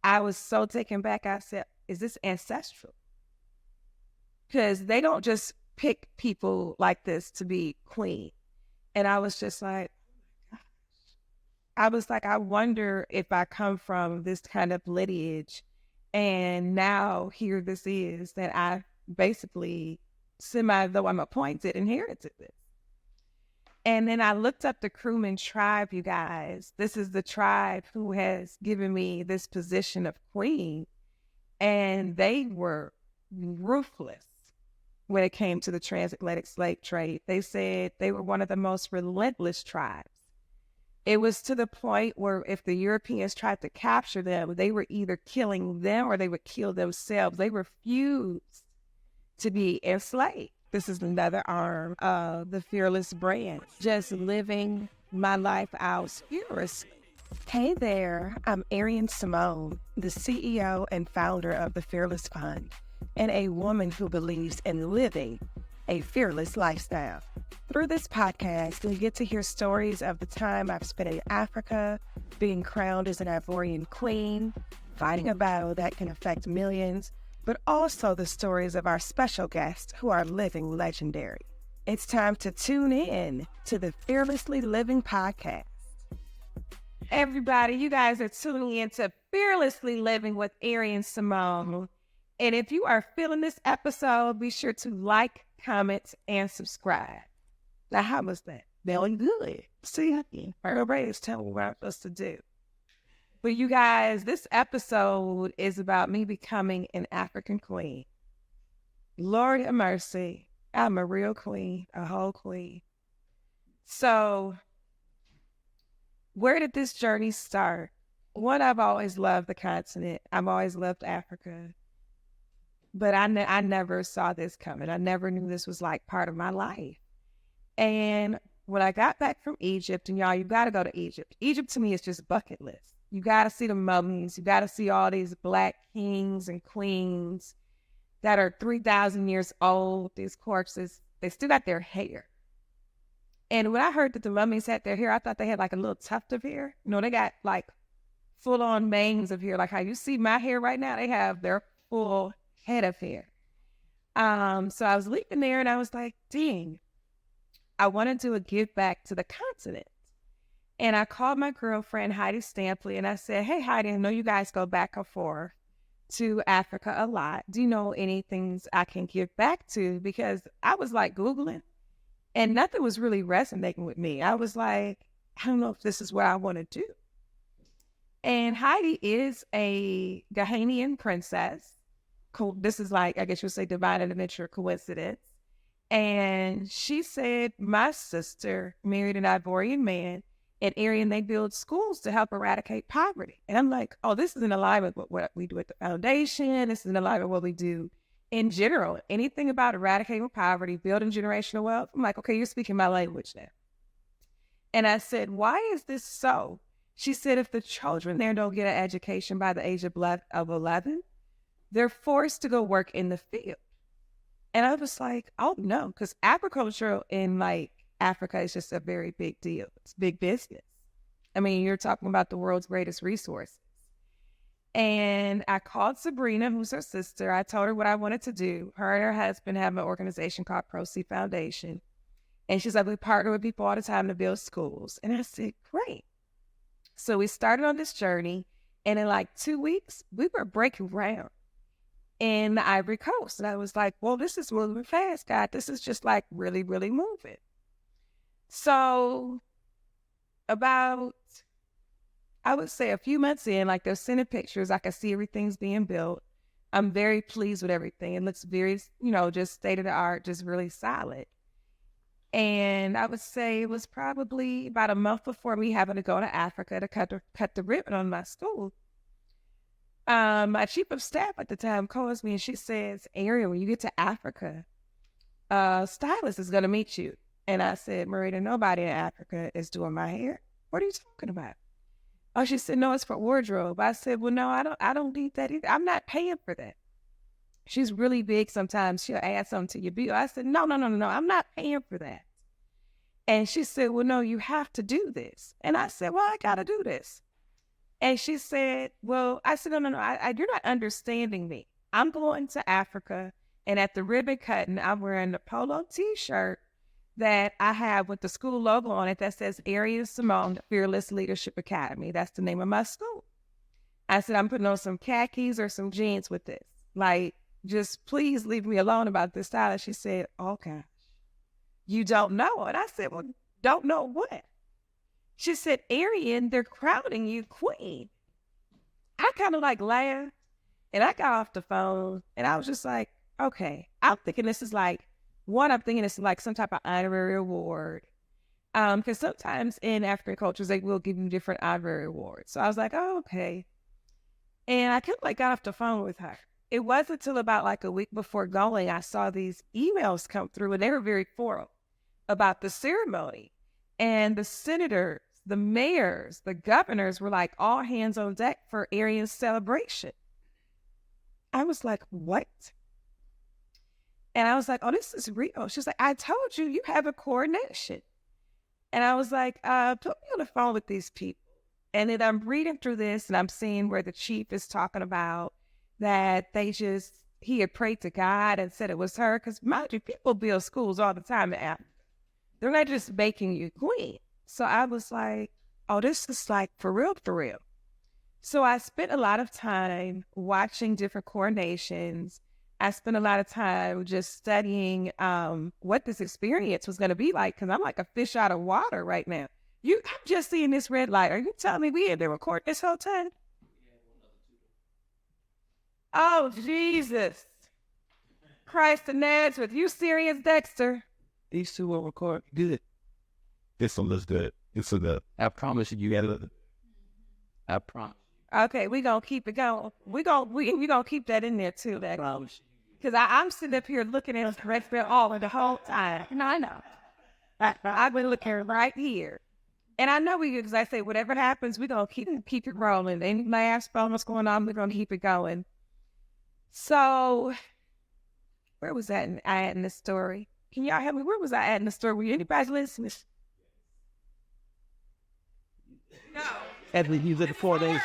I was so taken back. I said, is this ancestral? Because they don't just pick people like this to be queen. And I was just like, I wonder if I come from this kind of lineage. And now here this is that I basically, though I'm appointed, inherited this. And then I looked up the crewman tribe, you guys. This is the tribe who has given me this position of queen. And they were ruthless when it came to the transatlantic slave trade. They said they were one of the most relentless tribes. It was to the point where if the Europeans tried to capture them, they were either killing them or they would kill themselves. They refused to be enslaved. This is another arm of the Fearless brand, just living my life out fearlessly. Hey there, I'm Arian Simone, the CEO and founder of the Fearless Fund, and a woman who believes in living a fearless lifestyle. Through this podcast, we get to hear stories of the time I've spent in Africa, being crowned as an Ivorian queen, fighting a battle that can affect millions, but also the stories of our special guests who are living legendary. It's time to tune in to the Fearlessly Living podcast. Everybody, you guys are tuning in to Fearlessly Living with Arian Simone. And if you are feeling this episode, be sure to like, comment, and subscribe. Now, how was that? Feeling good. See, everybody's telling me what I'm supposed to do. But you guys, this episode is about me becoming an African queen. Lord have mercy. I'm a real queen, a whole queen. So, where did this journey start? One, I've always loved the continent. I've always loved Africa. But I never saw this coming. I never knew this was like part of my life. And when I got back from Egypt, and y'all, you got to go to Egypt. Egypt to me is just bucket list. You got to see the mummies. You got to see all these black kings and queens that are 3,000 years old. These corpses, they still got their hair. And when I heard that the mummies had their hair, I thought they had like a little tuft of hair. No, they got like full on manes of hair. Like how you see my hair right now, they have their full head of hair. So I was leaving there and I was like, dang, I want to do a give back to the continent. And I called my girlfriend, Heidi Stampley, and I said, hey, Heidi, I know you guys go back and forth to Africa a lot. Do you know any things I can give back to? Because I was like Googling and nothing was really resonating with me. I was like, I don't know if this is what I want to do. And Heidi is a Ghanaian princess. This is like, I guess you'll say divine adventure coincidence. And she said, my sister married an Ivorian man. At Arian, they build schools to help eradicate poverty. And I'm like, oh, this is in alignment with what we do at the foundation. This is in alignment with what we do in general. Anything about eradicating poverty, building generational wealth. I'm like, okay, you're speaking my language now. And I said, why is this so? She said, if the children there don't get an education by the age of 11, they're forced to go work in the field. And I was like, oh no, because agriculture in like Africa is just a very big deal. It's big business. I mean, you're talking about the world's greatest resources. And I called Sabrina, who's her sister. I told her what I wanted to do. Her and her husband have an organization called Proceed Foundation. And she's like, we partner with people all the time to build schools. And I said, great. So we started on this journey. And in like 2 weeks, we were breaking ground in the Ivory Coast. And I was like, well, this is moving fast, God. This is just like really, really moving. So about, I would say a few months in, like they're sending pictures, I can see everything's being built. I'm very pleased with everything. It looks very, just state of the art, just really solid. And I would say it was probably about a month before me having to go to Africa to cut the ribbon on my school. My chief of staff at the time calls me and she says, Arian, when you get to Africa, a stylist is going to meet you. And I said, Marita, nobody in Africa is doing my hair. What are you talking about? Oh, she said, no, it's for wardrobe. I said, well, no, I don't need that either. I'm not paying for that. She's really big sometimes. She'll add something to your bill. I said, no, I'm not paying for that. And she said, well, no, you have to do this. And I said, well, I got to do this. And she said, well, I said, no, you're not understanding me. I'm going to Africa, and at the ribbon cutting, I'm wearing a polo t-shirt that I have with the school logo on it that says Arian Simone Fearless Leadership Academy. That's the name of my school. I said, I'm putting on some khakis or some jeans with this. Like, just please leave me alone about this style. And she said, okay, you don't know. And I said, well, don't know what? She said, Arian, they're crowning you queen. I kind of like laughed, and I got off the phone, and I was just like, okay. I'm thinking this is like, I'm thinking it's like some type of honorary award. Because sometimes in African cultures, they will give you different honorary awards. So I was like, oh, okay. And I kind of like got off the phone with her. It wasn't until about like a week before going, I saw these emails come through, and they were very formal about the ceremony. And the senators, the mayors, the governors were like all hands on deck for Arian's celebration. I was like, what? And I was like, oh, this is real. She's like, I told you, you have a coronation. And I was like, put me on the phone with these people. And then I'm reading through this, and I'm seeing where the chief is talking about that he had prayed to God and said it was her. Because mind you, people build schools all the time in Africa. They're not just making you queen. So I was like, oh, this is like for real, for real. So I spent a lot of time watching different coronations. I spent a lot of time just studying what this experience was going to be like, because I'm like a fish out of water right now. I'm just seeing this red light. Are you telling me we had been recording this whole time? Oh, Jesus. Christ of Nazareth. You serious, Dexter? These two will record good. This one looks good. It's so good. I promise you got it. I promise. Okay, we gonna keep it going. We gonna keep that in there too. That because I'm sitting up here looking at the red belt all the whole time. No, I know. I've been looking right here, and I know because I say whatever happens, we gonna keep it rolling. Any last what's going on, we're gonna keep it going. So, where was that I at in the story? Can y'all help me? Where was I at in the story? Were anybody listening? No. At the 4 days,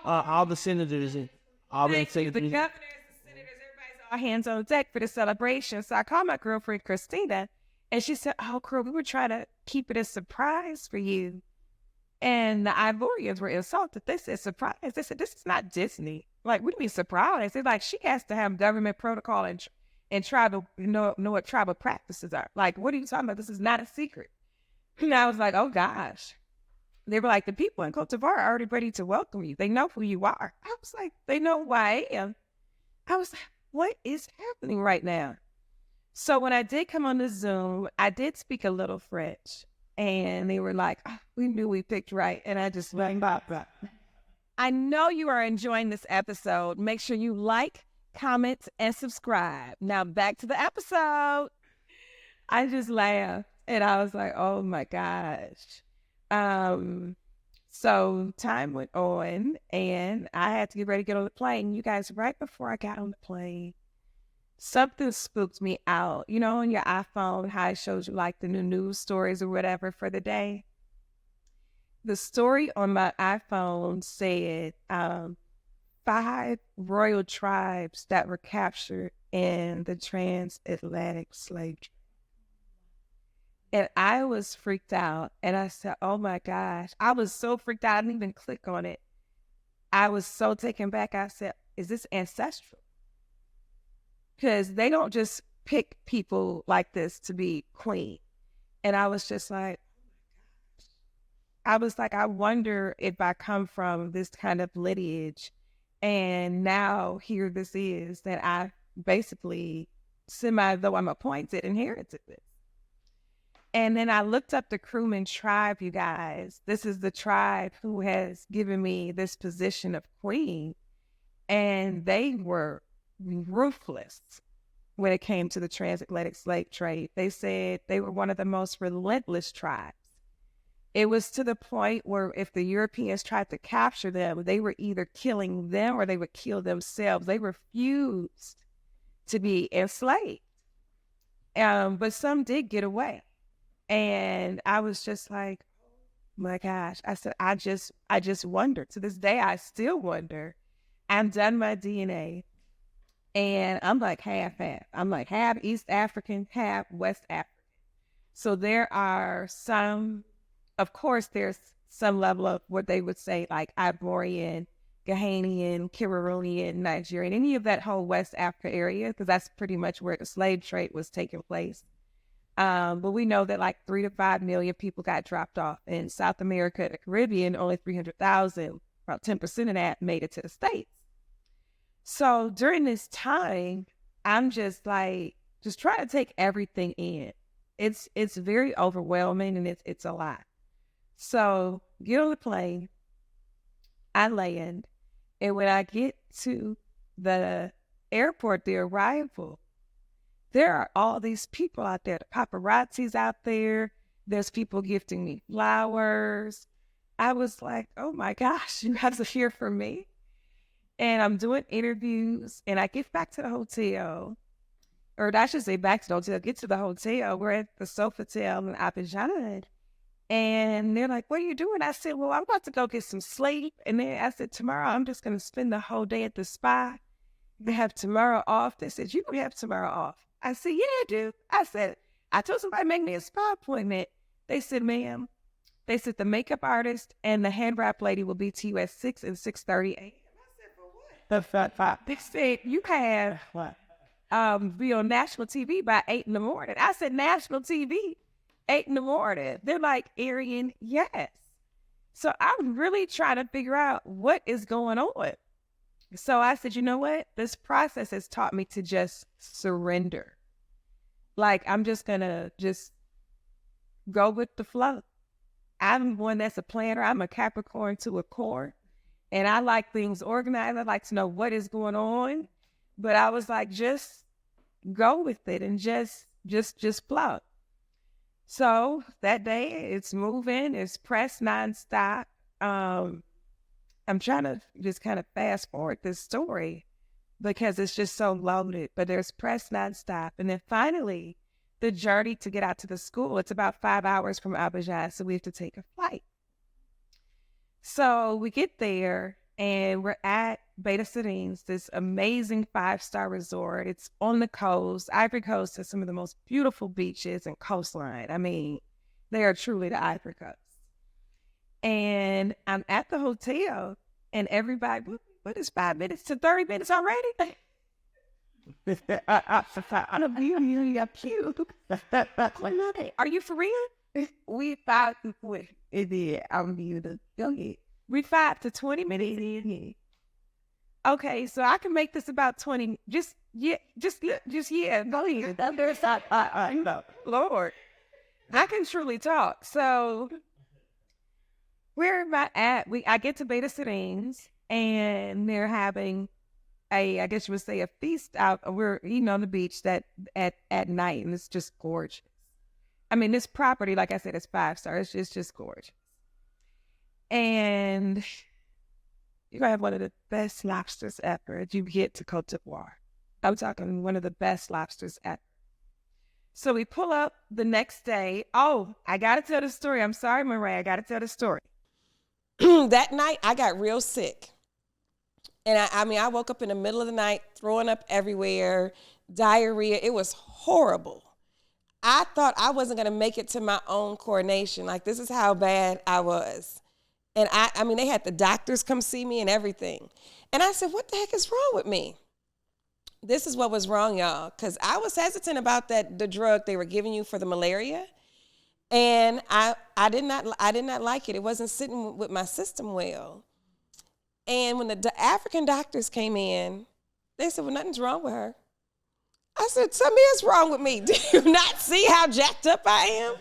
all the senators and all the governors, the senators, everybody's all hands on deck for the celebration. So I called my girlfriend Christina, and she said, "Oh, girl, we were trying to keep it a surprise for you." And the Ivorians were insulted. They said, "Surprise?" They said, "This is not Disney. Like, what do you mean surprise?" They're like, "She has to have government protocol and tribal know what tribal practices are. Like, what are you talking about? This is not a secret." And I was like, "Oh gosh." They were like, "The people in Cote D'Ivore are already ready to welcome you. They know who you are." I was like, "They know who I am." I was like, what is happening right now? So when I did come on the Zoom, I did speak a little French. And they were like, oh, we knew we picked right. And I just went, bop. I know you are enjoying this episode. Make sure you like, comment, and subscribe. Now back to the episode. I just laughed. And I was like, oh my gosh. So time went on, and I had to get ready to get on the plane. You guys, right before I got on the plane, something spooked me out. You know, on your iPhone, how it shows you like the new news stories or whatever for the day. The story on my iPhone said 5 royal tribes that were captured in the transatlantic slave trade. And I was freaked out. And I said, oh my gosh. I was so freaked out. I didn't even click on it. I was so taken back. I said, is this ancestral? Because they don't just pick people like this to be queen. And I was just like, I was like, I wonder if I come from this kind of lineage. And now here this is that I basically, though I'm appointed, inherited this. And then I looked up the crewman tribe, you guys. This is the tribe who has given me this position of queen. And they were ruthless when it came to the transatlantic slave trade. They said they were one of the most relentless tribes. It was to the point where if the Europeans tried to capture them, they were either killing them or they would kill themselves. They refused to be enslaved. But some did get away. And I was just like, my gosh. I said, I just wonder. To this day, I still wonder. I've done my DNA and I'm like half half. I'm like half East African, half West African. So there are some, of course, there's some level of what they would say like Ivorian, Ghanaian, Cameroonian, Nigerian, any of that whole West Africa area, because that's pretty much where the slave trade was taking place. But we know that like 3 to 5 million people got dropped off in South America and the Caribbean. Only 300,000, about 10% of that made it to the States. So during this time, I'm just like, just trying to take everything in. It's very overwhelming and it's a lot. So get on the plane, I land, and when I get to the airport, the arrival, there are all these people out there. The paparazzi's out there. There's people gifting me flowers. I was like, oh my gosh, you guys are here for me. And I'm doing interviews, and I get back to the hotel, or I should say back to the hotel, get to the hotel. We're at the Sofitel in Abidjan. And they're like, what are you doing? I said, well, I'm about to go get some sleep. And then I said, tomorrow I'm just going to spend the whole day at the spa. They have tomorrow off. They said, you don't have tomorrow off. I said, yeah, I do. I said, I told somebody to make me a spa appointment. They said, ma'am, they said the makeup artist and the hand wrap lady will be to you at 6 and 6:30 a.m. I said, for what? They said, you have be on national TV by 8 in the morning. I said, national TV, 8 in the morning. They're like, Arian, yes. So I'm really trying to figure out what is going on. So I said, you know what? This process has taught me to just surrender. Like, I'm just going to just go with the flow. I'm one that's a planner. I'm a Capricorn to a core. And I like things organized. I like to know what is going on. But I was like, just go with it and just flow. So that day it's moving, it's press nonstop. I'm trying to just kind of fast forward this story because it's just so loaded, but there's press nonstop. And then finally, the journey to get out to the school, it's about 5 hours from Abidjan, so we have to take a flight. So we get there and we're at Beta Serines, this amazing 5-star resort. It's on the coast. Ivory Coast has some of the most beautiful beaches and coastline. I mean, they are truly the Ivory Coast. And I'm at the hotel, and everybody, what is 5 minutes to 30 minutes already? Are you for real? We 5 to 20. We 5 to 20 minutes. Okay, so I can make this about 20. Just yeah. Go ahead. Lord, I can truly talk. So where am I at? I get to Beta Serines, and they're having I guess you would say a feast out. We're eating on the beach at night, and it's just gorgeous. I mean, this property, like I said, is 5 stars. It's just gorgeous. And you're going to have one of the best lobsters ever if you get to Cote D'Ivore. I'm talking one of the best lobsters ever. So we pull up the next day. Oh, I got to tell the story. I'm sorry, Marae. I got to tell the story. That night, I got real sick. And I woke up in the middle of the night, throwing up everywhere, diarrhea. It was horrible. I thought I wasn't going to make it to my own coronation. Like, this is how bad I was. And I mean, they had the doctors come see me and everything. And I said, what the heck is wrong with me? This is what was wrong, y'all. Because I was hesitant about the drug they were giving you for the malaria. And I did not like it. It wasn't sitting with my system well. And when the African doctors came in, they said, well, nothing's wrong with her. I said, something is wrong with me. Do you not see how jacked up I am?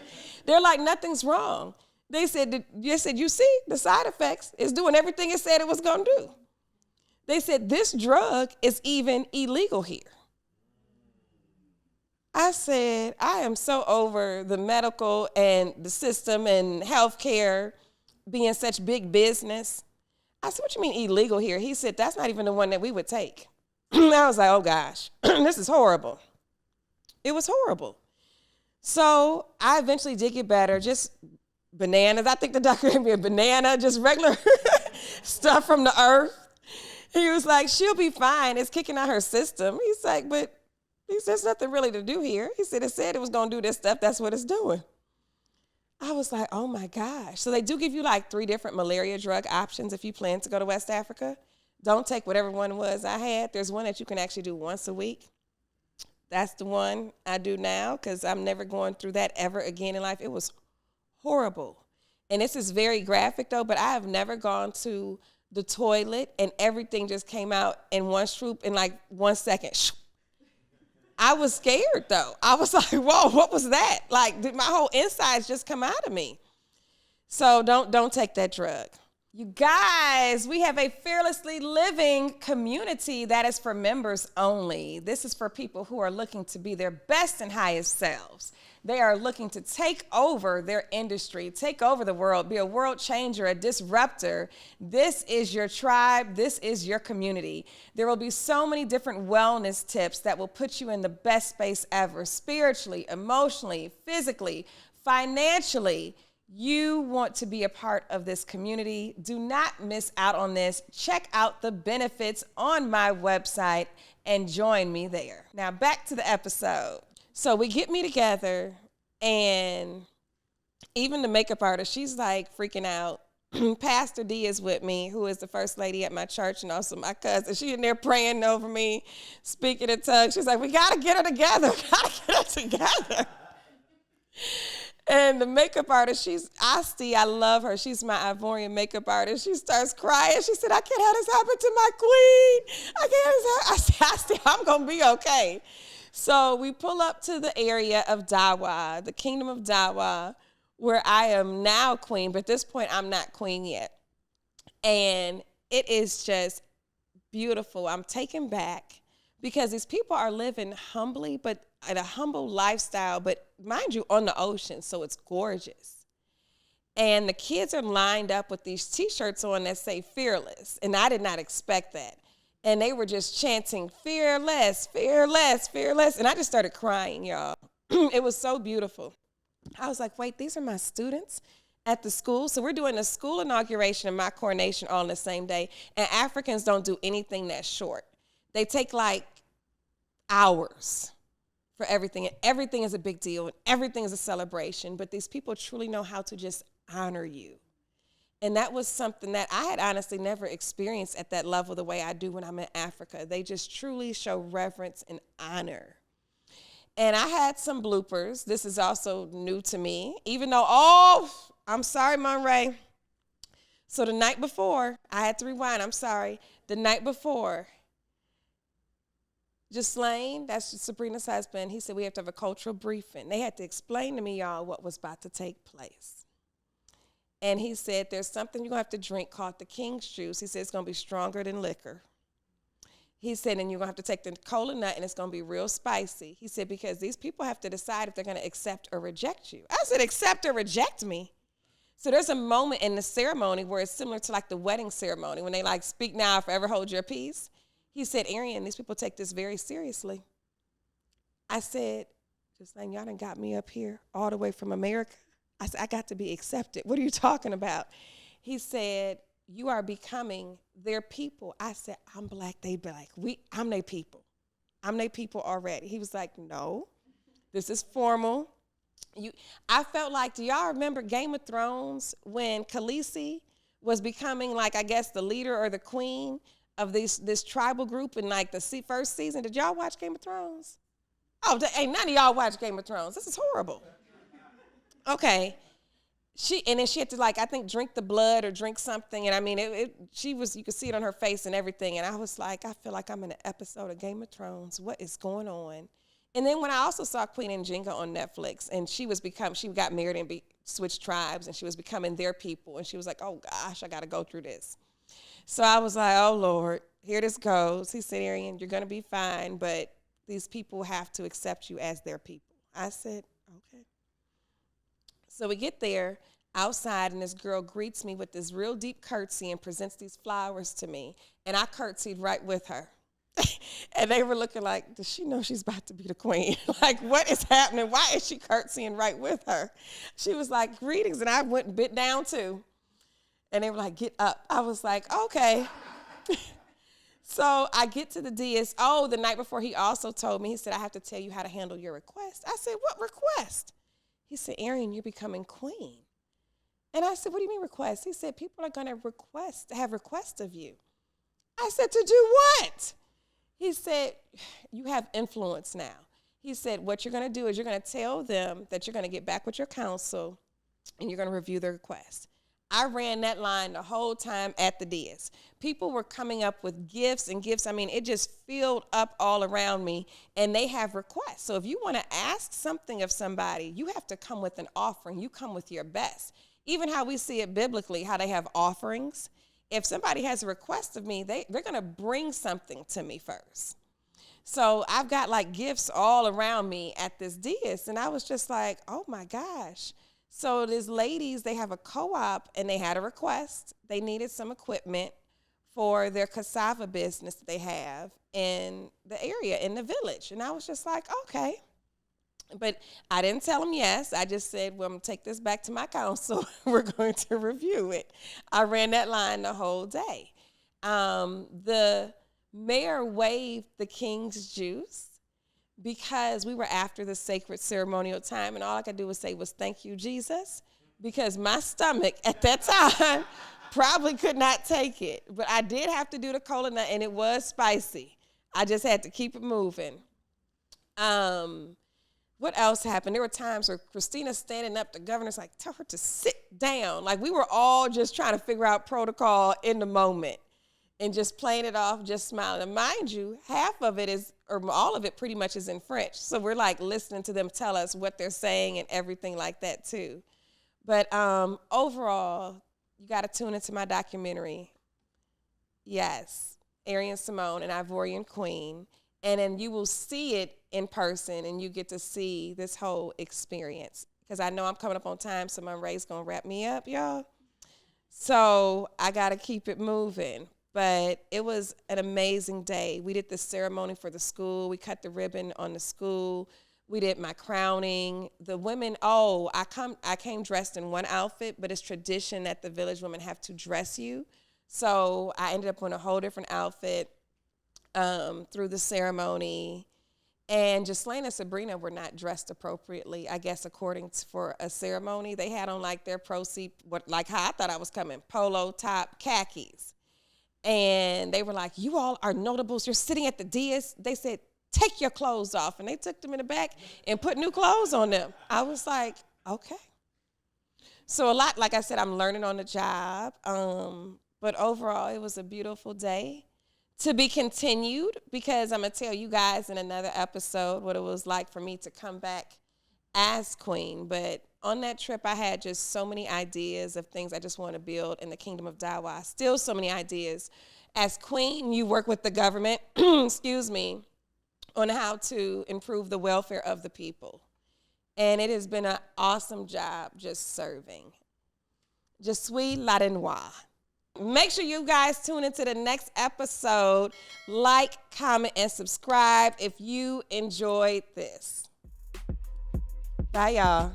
They're like, nothing's wrong. They said, you see, the side effects is doing everything it said it was going to do. They said, this drug is even illegal here. I said, I am so over the medical and the system and healthcare being such big business. I said, what you mean illegal here? He said, that's not even the one that we would take. I was like, oh gosh, this is horrible. It was horrible. So I eventually did get better, just bananas. I think the doctor gave me a banana, just regular stuff from the earth. He was like, she'll be fine. It's kicking out her system. He's like, but there's nothing really to do here. He said it was going to do this stuff. That's what it's doing. I was like, oh my gosh. So they do give you like 3 different malaria drug options if you plan to go to West Africa. Don't take whatever one was I had. There's one that you can actually do once a week. That's the one I do now because I'm never going through that ever again in life. It was horrible. And this is very graphic though, but I have never gone to the toilet and everything just came out in one swoop in like 1 second. I was scared though. I was like, whoa, what was that? Like, did my whole insides just come out of me? So don't take that drug. You guys, we have a Fearlessly Living community that is for members only. This is for people who are looking to be their best and highest selves. They are looking to take over their industry, take over the world, be a world changer, a disruptor. This is your tribe. This is your community. There will be so many different wellness tips that will put you in the best space ever, spiritually, emotionally, physically, financially. You want to be a part of this community. Do not miss out on this. Check out the benefits on my website and join me there. Now back to the episode. So we get me together, and even the makeup artist, she's like freaking out. Pastor D is with me, who is the first lady at my church and also my cousin. She in there praying over me, speaking in tongues. She's like, we got to get her together. We got to get her together. And the makeup artist, she's Asti. I love her. She's my Ivorian makeup artist. She starts crying. She said, I can't have this happen to my queen. I can't have this happen. I said, Asti, I'm going to be okay. So we pull up to the area of Dawa, the kingdom of Dawa, where I am now queen, but at this point I'm not queen yet. And it is just beautiful. I'm taken back because these people are living humbly, but in a humble lifestyle, but mind you, on the ocean, so it's gorgeous. And the kids are lined up with these T-shirts on that say fearless, and I did not expect that. And they were just chanting, fearless, fearless, fearless. And I just started crying, y'all. It was so beautiful. I was like, wait, these are my students at the school? So we're doing the school inauguration and my coronation all on the same day. And Africans don't do anything that's short. They take like hours for everything. And everything is a big deal. And everything is a celebration. But these people truly know how to just honor you. And that was something that I had honestly never experienced at that level the way I do when I'm in Africa. They just truly show reverence and honor. And I had some bloopers. This is also new to me, even though, I'm sorry, Monray. So the night before, I had to rewind, I'm sorry. The night before, Ghislaine, that's Sabrina's husband, he said we have to have a cultural briefing. They had to explain to me, y'all, what was about to take place. And he said, there's something you're going to have to drink called the king's juice. He said, it's going to be stronger than liquor. He said, and you're going to have to take the cola nut, and it's going to be real spicy. He said, because these people have to decide if they're going to accept or reject you. I said, accept or reject me? So there's a moment in the ceremony where it's similar to like the wedding ceremony when they like speak now, forever hold your peace. He said, Arian, these people take this very seriously. I said, just saying, y'all done got me up here all the way from America. I said, I got to be accepted. What are you talking about? He said, you are becoming their people. I said, I'm black, they black. I'm their people. I'm their people already. He was like, no, this is formal. I felt like, do y'all remember Game of Thrones when Khaleesi was becoming like, I guess, the leader or the queen of this tribal group in like the first season? Did y'all watch Game of Thrones? Oh, ain't none of y'all watch Game of Thrones. This is horrible. Okay, and then she had to like, I think drink the blood or drink something. And I mean, you could see it on her face and everything. And I was like, I feel like I'm in an episode of Game of Thrones. What is going on? And then when I also saw Queen Njinga on Netflix and she got married and switched tribes and she was becoming their people. And she was like, oh gosh, I got to go through this. So I was like, oh Lord, here this goes. He said, Arian, you're going to be fine, but these people have to accept you as their people. I said, okay. So we get there outside, and this girl greets me with this real deep curtsy and presents these flowers to me. And I curtsied right with her. And they were looking like, does she know she's about to be the queen? Like, what is happening? Why is she curtsying right with her? She was like, greetings. And I went and bit down too. And they were like, get up. I was like, okay. So I get to the dais. Oh, the night before, he also told me, he said, I have to tell you how to handle your request. I said, what request? He said, Arian, you're becoming queen. And I said, what do you mean request? He said, people are going to have requests of you. I said, to do what? He said, you have influence now. He said, what you're going to do is you're going to tell them that you're going to get back with your counsel and you're going to review the request. I ran that line the whole time at the dais. People were coming up with gifts and gifts. I mean, it just filled up all around me, and they have requests. So if you want to ask something of somebody, you have to come with an offering. You come with your best. Even how we see it biblically, how they have offerings. If somebody has a request of me, they're going to bring something to me first. So I've got like gifts all around me at this dais, and I was just like, oh my gosh. So these ladies, they have a co-op, and they had a request. They needed some equipment for their cassava business that they have in the area, in the village. And I was just like, okay. But I didn't tell them yes. I just said, well, I'm going to take this back to my council. We're going to review it. I ran that line the whole day. The mayor waived the king's juice because we were after the sacred ceremonial time, and all I could do was say was, thank you, Jesus, because my stomach at that time probably could not take it. But I did have to do the cola nut, and it was spicy. I just had to keep it moving. What else happened? There were times where Christina's standing up, the governor's like, tell her to sit down. Like, we were all just trying to figure out protocol in the moment and just playing it off, just smiling. And mind you, half of it is, or all of it pretty much is in French. So we're like listening to them tell us what they're saying and everything like that too. But overall, you got to tune into my documentary. Yes, Arian, Simone, an Ivorian queen. And then you will see it in person, and you get to see this whole experience. Because I know I'm coming up on time, so my Ray's going to wrap me up, y'all. So I got to keep it moving. But it was an amazing day. We did the ceremony for the school. We cut the ribbon on the school. We did my crowning. The women, I came dressed in one outfit, but it's tradition that the village women have to dress you. So I ended up in a whole different outfit through the ceremony. And Ghislaine and Sabrina were not dressed appropriately, I guess, according to, for a ceremony. They had on like their proceed, like how I thought I was coming, polo top, khakis. And they were like, you all are notables. You're sitting at the dais. They said, take your clothes off. And they took them in the back and put new clothes on them. I was like, okay. So a lot, like I said, I'm learning on the job. But overall, it was a beautiful day. To be continued, because I'm going to tell you guys in another episode what it was like for me to come back as queen. But on that trip, I had just so many ideas of things I just want to build in the kingdom of Dawa. Still so many ideas. As queen, you work with the government, excuse me, on how to improve the welfare of the people. And it has been an awesome job just serving. Je suis la Renoir. Make sure you guys tune into the next episode. Like, comment, and subscribe if you enjoyed this. Bye, y'all.